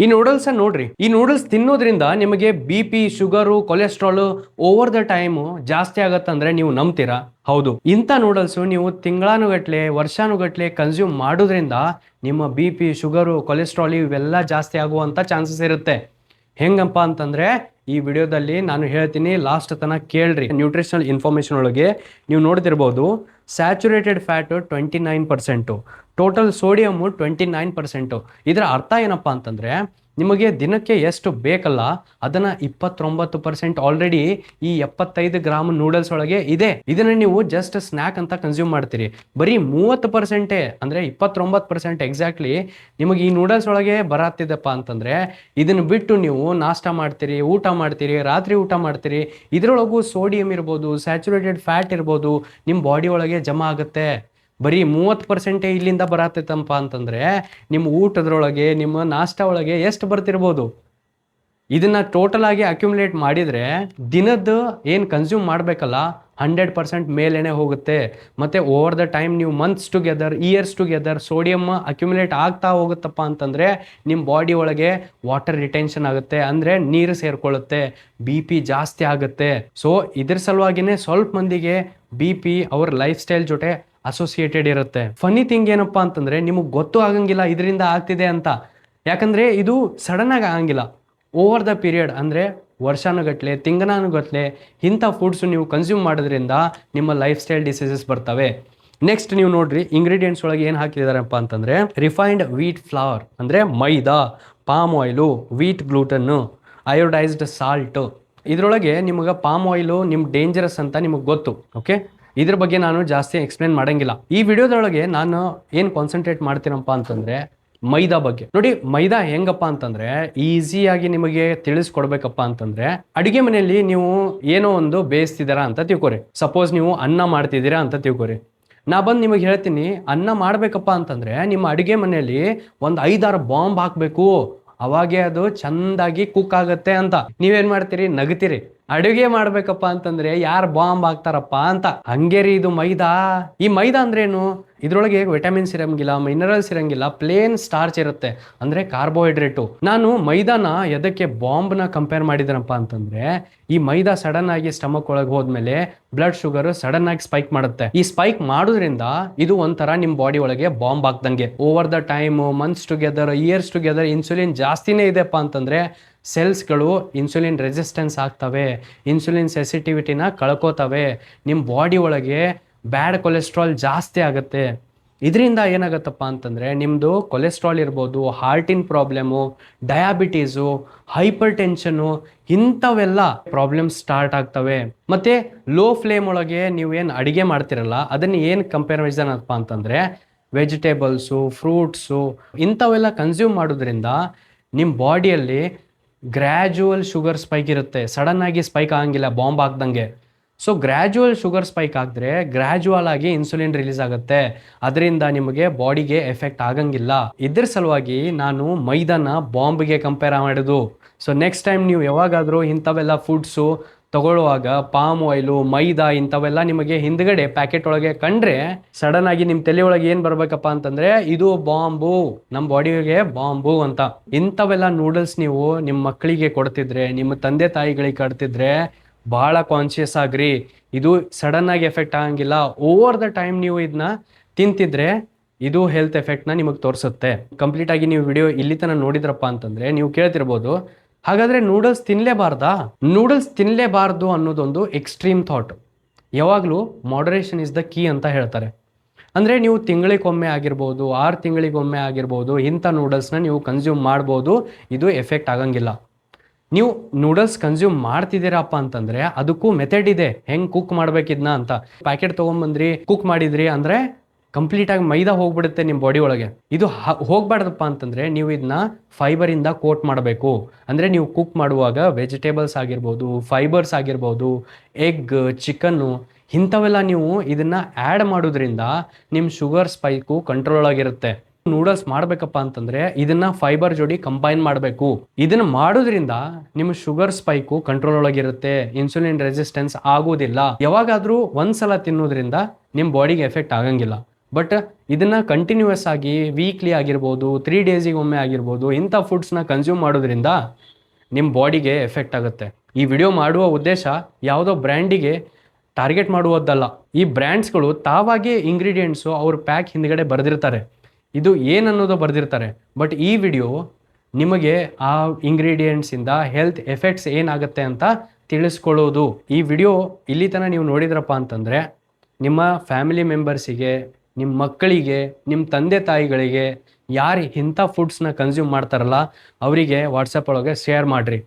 ಈ ನೂಡಲ್ಸ್ ನೋಡ್ರಿ, ಈ ನೂಡಲ್ಸ್ ತಿನ್ನೋದ್ರಿಂದ ನಿಮಗೆ B P, sugar, cholesterol over the time ಜಾಸ್ತಿ ಆಗತ್ತಂದ್ರೆ ನೀವು ನಂಬ್ತೀರಾ? ಹೌದು. ಇಂಥ ನೂಡಲ್ಸ್ ನೀವು ತಿಂಗಳಾನುಗಟ್ಲೆ, ವರ್ಷಾನುಗಟ್ಲೆ ಕನ್ಸ್ಯೂಮ್ ಮಾಡೋದ್ರಿಂದ ನಿಮ್ಮ ಬಿ ಪಿ, ಶುಗರು, ಕೊಲೆಸ್ಟ್ರಾಲ್ ಇವೆಲ್ಲ ಜಾಸ್ತಿ ಆಗುವಂತ ಚಾನ್ಸಸ್ ಇರುತ್ತೆ. ಹೆಂಗಪ್ಪ ಅಂತಂದ್ರೆ ಈ ವಿಡಿಯೋದಲ್ಲಿ ನಾನು ಹೇಳ್ತೀನಿ, ಲಾಸ್ಟ್ ತನಕ ಕೇಳ್ರಿ. ನ್ಯೂಟ್ರಿಷನಲ್ ಇನ್ಫಾರ್ಮೇಶನ್ ಒಳಗೆ ನೀವು ನೋಡ್ತಿರ್ಬೋದು, ಸ್ಯಾಚುರೇಟೆಡ್ ಫ್ಯಾಟ್ 29%, ಟೋಟಲ್ ಸೋಡಿಯಮ್ 29%. ಇದರ ಅರ್ಥ ಏನಪ್ಪ ಅಂತಂದ್ರೆ ನಿಮಗೆ ದಿನಕ್ಕೆ ಎಷ್ಟು ಬೇಕಲ್ಲ ಅದನ್ನ 29% ಆಲ್ರೆಡಿ ಈ 75 ಗ್ರಾಮ್ ನೂಡಲ್ಸ್ ಒಳಗೆ ಇದೆ. ಇದನ್ನ ನೀವು ಜಸ್ಟ್ ಸ್ನ್ಯಾಕ್ ಅಂತ ಕನ್ಸ್ಯೂಮ್ ಮಾಡ್ತೀರಿ. ಬರೀ 30% ಅಂದ್ರೆ 29% ಎಕ್ಸಾಕ್ಟ್ಲಿ ನಿಮಗೆ ಈ ನೂಡಲ್ಸ್ ಒಳಗೆ ಬರತ್ತಿದಪ್ಪ ಅಂತಂದ್ರೆ ಇದನ್ನ ಬಿಟ್ಟು ನೀವು ನಾಷ್ಟ ಮಾಡ್ತೀರಿ, ಊಟ ಮಾಡ್ತೀರಿ, ರಾತ್ರಿ ಊಟ ಮಾಡ್ತೀರಿ. ಇದ್ರೊಳಗೂ ಸೋಡಿಯಂ ಇರ್ಬೋದು, ಸ್ಯಾಚುರೇಟೆಡ್ ಫ್ಯಾಟ್ ಇರ್ಬೋದು, ನಿಮ್ಮ ಬಾಡಿ ಒಳಗೆ ಜಮಾ ಆಗುತ್ತೆ. ಬರೀ 30% ಇಲ್ಲಿಂದ ಬರತ್ತೈತಪ್ಪ ಅಂತಂದ್ರೆ ನಿಮ್ಮ ಊಟದ್ರೊಳಗೆ, ನಿಮ್ಮ ನಾಷ್ಟ ಒಳಗೆ ಎಷ್ಟು ಬರ್ತಿರ್ಬೋದು? ಇದನ್ನ ಟೋಟಲ್ ಆಗಿ ಅಕ್ಯುಮುಲೇಟ್ ಮಾಡಿದ್ರೆ ದಿನದ ಏನು ಕನ್ಸ್ಯೂಮ್ ಮಾಡಬೇಕಲ್ಲ 100% ಮೇಲೇನೆ ಹೋಗುತ್ತೆ. ಮತ್ತೆ ಓವರ್ ದ ಟೈಮ್ ನೀವು months together, years together sodium accumulate ಆಗ್ತಾ ಹೋಗುತ್ತಪ್ಪ ಅಂತಂದ್ರೆ ನಿಮ್ಮ ಬಾಡಿ ಒಳಗೆ ವಾಟರ್ ರಿಟೆನ್ಷನ್ ಆಗುತ್ತೆ, ಅಂದ್ರೆ ನೀರು ಸೇರ್ಕೊಳ್ಳುತ್ತೆ, ಬಿ ಪಿ ಜಾಸ್ತಿ ಆಗುತ್ತೆ. ಸೊ ಇದ್ರ ಸಲುವಾಗಿನೇ ಸ್ವಲ್ಪ ಮಂದಿಗೆ ಬಿ ಪಿ ಅವ್ರ ಲೈಫ್ ಸ್ಟೈಲ್ ಜೊತೆ ಅಸೋಸಿಯೇಟೆಡ್ ಇರುತ್ತೆ. ಫನಿ ಥಿಂಗ್ ಏನಪ್ಪಾ ಅಂತಂದ್ರೆ ನಿಮಗೆ ಗೊತ್ತು ಆಗಂಗಿಲ್ಲ ಇದರಿಂದ ಆಗ್ತಿದೆ ಅಂತ. ಯಾಕಂದ್ರೆ ಇದು ಸಡನ್ ಆಗಿ ಆಗಂಗಿಲ್ಲ. ಓವರ್ ದ ಪೀರಿಯಡ್ ಅಂದ್ರೆ ವರ್ಷಾನುಗಟ್ಲೆ, ತಿಂಗಳಾನುಗಟ್ಲೆ ಇಂಥ ಫುಡ್ಸ್ ನೀವು ಕನ್ಸ್ಯೂಮ್ ಮಾಡೋದ್ರಿಂದ ನಿಮ್ಮ ಲೈಫ್ ಸ್ಟೈಲ್ ಡಿಸೀಸಸ್ ಬರ್ತವೆ. ನೆಕ್ಸ್ಟ್ ನೀವು ನೋಡ್ರಿ, ಇಂಗ್ರೀಡಿಯೆಂಟ್ಸ್ ಒಳಗೆ ಏನು ಹಾಕಿದಾರಪ್ಪ ಅಂತಂದ್ರೆ ರಿಫೈನ್ಡ್ ವೀಟ್ ಫ್ಲವರ್ ಅಂದ್ರೆ maida, palm oil, wheat gluten, iodised salt. ಇದರೊಳಗೆ ನಿಮಗೆ ಪಾಮ್ ಆಯಿಲು ನಿಮ್ ಡೇಂಜರಸ್ ಅಂತ ನಿಮಗೆ ಗೊತ್ತು. ಓಕೆ, ಇದ್ರ ಬಗ್ಗೆ ನಾನು ಜಾಸ್ತಿ ಎಕ್ಸ್ಪ್ಲೇನ್ ಮಾಡಂಗಿಲ್ಲ. ಈ ವಿಡಿಯೋದೊಳಗೆ ನಾನು ಏನು ಕಾನ್ಸಂಟ್ರೇಟ್ ಮಾಡ್ತೀನಪ್ಪ ಅಂತಂದ್ರೆ ಮೈದಾ ಬಗ್ಗೆ. ನೋಡಿ, ಮೈದಾ ಹೆಂಗಪ್ಪ ಅಂತಂದ್ರೆ ಈಸಿಯಾಗಿ ನಿಮಗೆ ತಿಳಿಸ್ಕೊಡ್ಬೇಕಪ್ಪ ಅಂತಂದ್ರೆ ಅಡಿಗೆ ಮನೆಯಲ್ಲಿ ನೀವು ಏನೋ ಒಂದು ಬೇಯಿಸ್ತಿದ್ದೀರಾ ಅಂತ ತಿಳ್ಕೊರಿ. ಸಪೋಸ್ ನೀವು ಅನ್ನ ಮಾಡ್ತಿದ್ದೀರಾ ಅಂತ ತಿಳ್ಕೊರಿ. ನಾ ಬಂದು ನಿಮಗೆ ಹೇಳ್ತೀನಿ, ಅನ್ನ ಮಾಡ್ಬೇಕಪ್ಪ ಅಂತಂದ್ರೆ ನಿಮ್ಮ ಅಡಿಗೆ ಮನೆಯಲ್ಲಿ ಒಂದು 5-6 ಬಾಂಬ್ ಹಾಕ್ಬೇಕು, ಅವಾಗೆ ಅದು ಚಂದಾಗಿ ಕುಕ್ ಆಗತ್ತೆ ಅಂತ. ನೀವೇನ್ ಮಾಡ್ತೀರಿ? ನಗತೀರಿ. ಅಡುಗೆ ಮಾಡ್ಬೇಕಪ್ಪ ಅಂತಂದ್ರೆ ಯಾರು ಬಾಂಬ್ ಹಾಕ್ತಾರಪ್ಪ ಅಂತ. ಹಂಗೆ ರೀ ಇದು ಮೈದಾ. ಈ ಮೈದಾ ಅಂದ್ರೆ ಏನು? ಇದ್ರೊಳಗೆ ವಿಟಮಿನ್ಸ್ ಇರಂಗಿಲ್ಲ, ಮಿನರಲ್ಸ್ ಇರಂಗಿಲ್ಲ, ಪ್ಲೇನ್ ಸ್ಟಾರ್ಚ್ ಇರುತ್ತೆ, ಅಂದ್ರೆ ಕಾರ್ಬೋಹೈಡ್ರೇಟು. ನಾನು ಮೈದಾನ ಎದಕ್ಕೆ ಬಾಂಬ್ನ ಕಂಪೇರ್ ಮಾಡಿದನಪ್ಪ ಅಂತಂದ್ರೆ ಈ ಮೈದಾ ಸಡನ್ ಆಗಿ ಸ್ಟಮಕ್ ಒಳಗೆ ಹೋದ್ಮೇಲೆ ಬ್ಲಡ್ ಶುಗರ್ ಸಡನ್ ಆಗಿ ಸ್ಪೈಕ್ ಮಾಡುತ್ತೆ. ಈ ಸ್ಪೈಕ್ ಮಾಡೋದ್ರಿಂದ ಇದು ಒಂಥರ ನಿಮ್ ಬಾಡಿ ಒಳಗೆ ಬಾಂಬ್ ಹಾಕ್ದಂಗೆ. Over the time, months together, years together insulin ಜಾಸ್ತಿನೇ ಇದೆಪ್ಪ ಅಂತಂದ್ರೆ ಸೆಲ್ಸ್ಗಳು ಇನ್ಸುಲಿನ್ ರೆಸಿಸ್ಟೆನ್ಸ್ ಆಗ್ತವೆ, ಇನ್ಸುಲಿನ್ ಸೆನ್ಸಿಟಿವಿಟಿನ ಕಳ್ಕೋತವೆ, ನಿಮ್ಮ ಬಾಡಿ ಒಳಗೆ ಬ್ಯಾಡ್ ಕೊಲೆಸ್ಟ್ರಾಲ್ ಜಾಸ್ತಿ ಆಗುತ್ತೆ. ಇದರಿಂದ ಏನಾಗತ್ತಪ್ಪ ಅಂತಂದ್ರೆ ನಿಮ್ಮದು ಕೊಲೆಸ್ಟ್ರಾಲ್ ಇರ್ಬೋದು, ಹಾರ್ಟಿನ ಪ್ರಾಬ್ಲಮು, ಡಯಾಬಿಟೀಸು, ಹೈಪರ್ ಟೆನ್ಷನು, ಇಂಥವೆಲ್ಲ ಪ್ರಾಬ್ಲಮ್ಸ್ ಸ್ಟಾರ್ಟ್ ಆಗ್ತವೆ. ಮತ್ತೆ ಲೋ ಫ್ಲೇಮ್ ಒಳಗೆ ನೀವು ಏನು ಅಡಿಗೆ ಮಾಡ್ತಿರಲ್ಲ ಅದನ್ನು ಏನು ಕಂಪ್ಯಾರಿಸನ್ ಅಪ್ಪ ಅಂತಂದ್ರೆ ವೆಜಿಟೇಬಲ್ಸು, ಫ್ರೂಟ್ಸು ಇಂಥವೆಲ್ಲ ಕನ್ಸ್ಯೂಮ್ ಮಾಡೋದ್ರಿಂದ ನಿಮ್ಮ ಬಾಡಿಯಲ್ಲಿ ಗ್ರ್ಯಾಜುವಲ್ ಶುಗರ್ ಸ್ಪೈಕ್ ಇರುತ್ತೆ. ಸಡನ್ ಆಗಿ ಸ್ಪೈಕ್ ಆಗಂಗಿಲ್ಲ ಬಾಂಬ್ ಆಗ್ದಂಗೆ. ಸೊ ಗ್ರ್ಯಾಜುವಲ್ ಶುಗರ್ ಸ್ಪೈಕ್ ಆಗಿದ್ರೆ ಗ್ರ್ಯಾಜುವಲ್ ಆಗಿ ಇನ್ಸುಲಿನ್ ರಿಲೀಸ್ ಆಗುತ್ತೆ, ಅದರಿಂದ ನಿಮಗೆ ಬಾಡಿಗೆ ಎಫೆಕ್ಟ್ ಆಗಂಗಿಲ್ಲ. ಇದ್ರ ಸಲುವಾಗಿ ನಾನು ಮೈದಾನ ಬಾಂಬ್ಗೆ ಕಂಪೇರ್ ಮಾಡೋದು. ಸೊ ನೆಕ್ಸ್ಟ್ ಟೈಮ್ ನೀವು ಯಾವಾಗಾದರೂ ಇಂಥವೆಲ್ಲ ಫುಡ್ಸು ತಗೊಳ್ಳುವಾಗ ಪಾಮ್ ಆಯಿಲು, ಮೈದಾ ಇಂಥವೆಲ್ಲ ನಿಮಗೆ ಹಿಂದ್ಗಡೆ ಪ್ಯಾಕೆಟ್ ಒಳಗೆ ಕಂಡ್ರೆ ಸಡನ್ ಆಗಿ ನಿಮ್ಮ ತಲೆ ಒಳಗೆ ಏನು ಬರ್ಬೇಕಪ್ಪ ಅಂತಂದ್ರೆ ಇದು ಬಾಂಬು, ನಮ್ಮ ಬಾಡಿಗೆ ಬಾಂಬು ಅಂತ. ಇಂಥವೆಲ್ಲ ನೂಡಲ್ಸ್ ನೀವು ನಿಮ್ಮ ಮಕ್ಕಳಿಗೆ ಕೊಡ್ತಿದ್ರೆ, ನಿಮ್ಮ ತಂದೆ ತಾಯಿಗಳಿಗೆ ಕೊಡ್ತಿದ್ರೆ ಬಹಳ ಕಾನ್ಶಿಯಸ್ ಆಗ್ರಿ. ಇದು ಸಡನ್ ಆಗಿ ಎಫೆಕ್ಟ್ ಆಗಂಗಿಲ್ಲ. ಓವರ್ ದ ಟೈಮ್ ನೀವು ಇದನ್ನ ತಿಂತಿದ್ರೆ ಇದು ಹೆಲ್ತ್ ಎಫೆಕ್ಟ್ನ ನಿಮಗೆ ತೋರಿಸುತ್ತೆ. ಕಂಪ್ಲೀಟ್ ಆಗಿ ನೀವು ವಿಡಿಯೋ ಇಲ್ಲಿ ತನಕ ನೋಡಿದ್ರಪ್ಪ ಅಂತಂದ್ರೆ ನೀವು ಕೇಳ್ತಿರ್ಬೋದು, ಹಾಗಾದ್ರೆ ನೂಡಲ್ಸ್ ತಿನ್ಲೇಬಾರ್ದಾ? ನೂಡಲ್ಸ್ ತಿನ್ಲೇಬಾರ್ದು ಅನ್ನೋದೊಂದು ಎಕ್ಸ್ಟ್ರೀಮ್ ಥಾಟ್. ಯಾವಾಗಲೂ ಮಾಡರೇಷನ್ ಇಸ್ ದ ಕೀ ಅಂತ ಹೇಳ್ತಾರೆ. ಅಂದರೆ ನೀವು ತಿಂಗಳಿಗೊಮ್ಮೆ ಆಗಿರ್ಬೋದು, 6 ತಿಂಗಳಿಗೊಮ್ಮೆ ಆಗಿರ್ಬೋದು, ಇಂಥ ನೂಡಲ್ಸ್ನ ನೀವು ಕನ್ಸ್ಯೂಮ್ ಮಾಡ್ಬೋದು, ಇದು ಎಫೆಕ್ಟ್ ಆಗಂಗಿಲ್ಲ. ನೀವು ನೂಡಲ್ಸ್ ಕನ್ಸ್ಯೂಮ್ ಮಾಡ್ತಿದ್ದೀರಪ್ಪ ಅಂತಂದ್ರೆ ಅದಕ್ಕೂ ಮೆಥಡ್ ಇದೆ, ಹೆಂಗ್ ಕುಕ್ ಮಾಡ್ಬೇಕಿದ್ನ ಅಂತ. ಪ್ಯಾಕೆಟ್ ತೊಗೊಂಬಂದ್ರಿ, ಕುಕ್ ಮಾಡಿದ್ರಿ ಅಂದ್ರೆ ಕಂಪ್ಲೀಟ್ ಆಗಿ ಮೈದಾ ಹೋಗ್ಬಿಡುತ್ತೆ ನಿಮ್ಮ ಬಾಡಿ ಒಳಗೆ. ಇದು ಹೋಗ್ಬಾರ್ದಪ್ಪ ಅಂತಂದ್ರೆ ನೀವು ಇದನ್ನ ಫೈಬರ್ ಇಂದ ಕೋಟ್ ಮಾಡಬೇಕು. ಅಂದ್ರೆ ನೀವು ಕುಕ್ ಮಾಡುವಾಗ ವೆಜಿಟೇಬಲ್ಸ್ ಆಗಿರ್ಬೋದು, ಫೈಬರ್ಸ್ ಆಗಿರ್ಬೋದು, ಎಗ್, ಚಿಕನ್ನು ಇಂಥವೆಲ್ಲ ನೀವು ಇದನ್ನ ಆ್ಯಡ್ ಮಾಡೋದ್ರಿಂದ ನಿಮ್ಮ ಶುಗರ್ ಸ್ಪೈಕು ಕಂಟ್ರೋಲ್ ಆಗಿರುತ್ತೆ. ನೂಡಲ್ಸ್ ಮಾಡ್ಬೇಕಪ್ಪ ಅಂತಂದ್ರೆ ಇದನ್ನ ಫೈಬರ್ ಜೋಡಿ ಕಂಬೈನ್ ಮಾಡಬೇಕು. ಇದನ್ನ ಮಾಡೋದ್ರಿಂದ ನಿಮ್ಮ ಶುಗರ್ ಸ್ಪೈಕು ಕಂಟ್ರೋಲ್ ಒಳಗಿರುತ್ತೆ, ಇನ್ಸುಲಿನ್ ರೆಸಿಸ್ಟೆನ್ಸ್ ಆಗೋದಿಲ್ಲ. ಯಾವಾಗಾದ್ರೂ ಒಂದ್ಸಲ ತಿನ್ನೋದ್ರಿಂದ ನಿಮ್ಮ ಬಾಡಿಗೆ ಎಫೆಕ್ಟ್ ಆಗಂಗಿಲ್ಲ. ಬಟ್ ಇದನ್ನ ಕಂಟಿನ್ಯೂಯಸ್ ಆಗಿ ವೀಕ್ಲಿ ಆಗಿರ್ಬೋದು 3 ಡೇಸಿಗೆ ಒಮ್ಮೆ ಆಗಿರ್ಬೋದು ಇಂಥ ಫುಡ್ಸ್ನ ಕನ್ಸ್ಯೂಮ್ ಮಾಡೋದ್ರಿಂದ ನಿಮ್ಮ ಬಾಡಿಗೆ ಎಫೆಕ್ಟ್ ಆಗುತ್ತೆ. ಈ ವಿಡಿಯೋ ಮಾಡುವ ಉದ್ದೇಶ ಯಾವುದೋ ಬ್ರ್ಯಾಂಡಿಗೆ ಟಾರ್ಗೆಟ್ ಮಾಡುವುದಲ್ಲ. ಈ ಬ್ರ್ಯಾಂಡ್ಸ್ಗಳು ತಾವಾಗೇ ಇಂಗ್ರೀಡಿಯೆಂಟ್ಸು ಅವ್ರ ಪ್ಯಾಕ್ ಹಿಂದ್ಗಡೆ ಬರೆದಿರ್ತಾರೆ, ಇದು ಏನನ್ನೋದು ಬರೆದಿರ್ತಾರೆ. ಬಟ್ ಈ ವಿಡಿಯೋ ನಿಮಗೆ ಆ ಇಂಗ್ರೀಡಿಯೆಂಟ್ಸಿಂದ ಹೆಲ್ತ್ ಎಫೆಕ್ಟ್ಸ್ ಏನಾಗುತ್ತೆ ಅಂತ ತಿಳಿಸ್ಕೊಳ್ಳೋದು. ಈ ವಿಡಿಯೋ ಇಲ್ಲಿ ತನಕ ನೀವು ನೋಡಿದ್ರಪ್ಪ ಅಂತಂದರೆ ನಿಮ್ಮ ಫ್ಯಾಮಿಲಿ ಮೆಂಬರ್ಸಿಗೆ, ನಿಮ್ಮ ಮಕ್ಕಳಿಗೆ, ನಿಮ್ಮ ತಂದೆ ತಾಯಿಗಳಿಗೆ ಯಾರು ಇಂಥ ಫುಡ್ಸ್ನ ಕನ್ಸ್ಯೂಮ್ ಮಾಡ್ತಾರಲ್ಲ ಅವರಿಗೆ ವಾಟ್ಸಪ್ ಒಳಗೆ ಶೇರ್ ಮಾಡಿರಿ.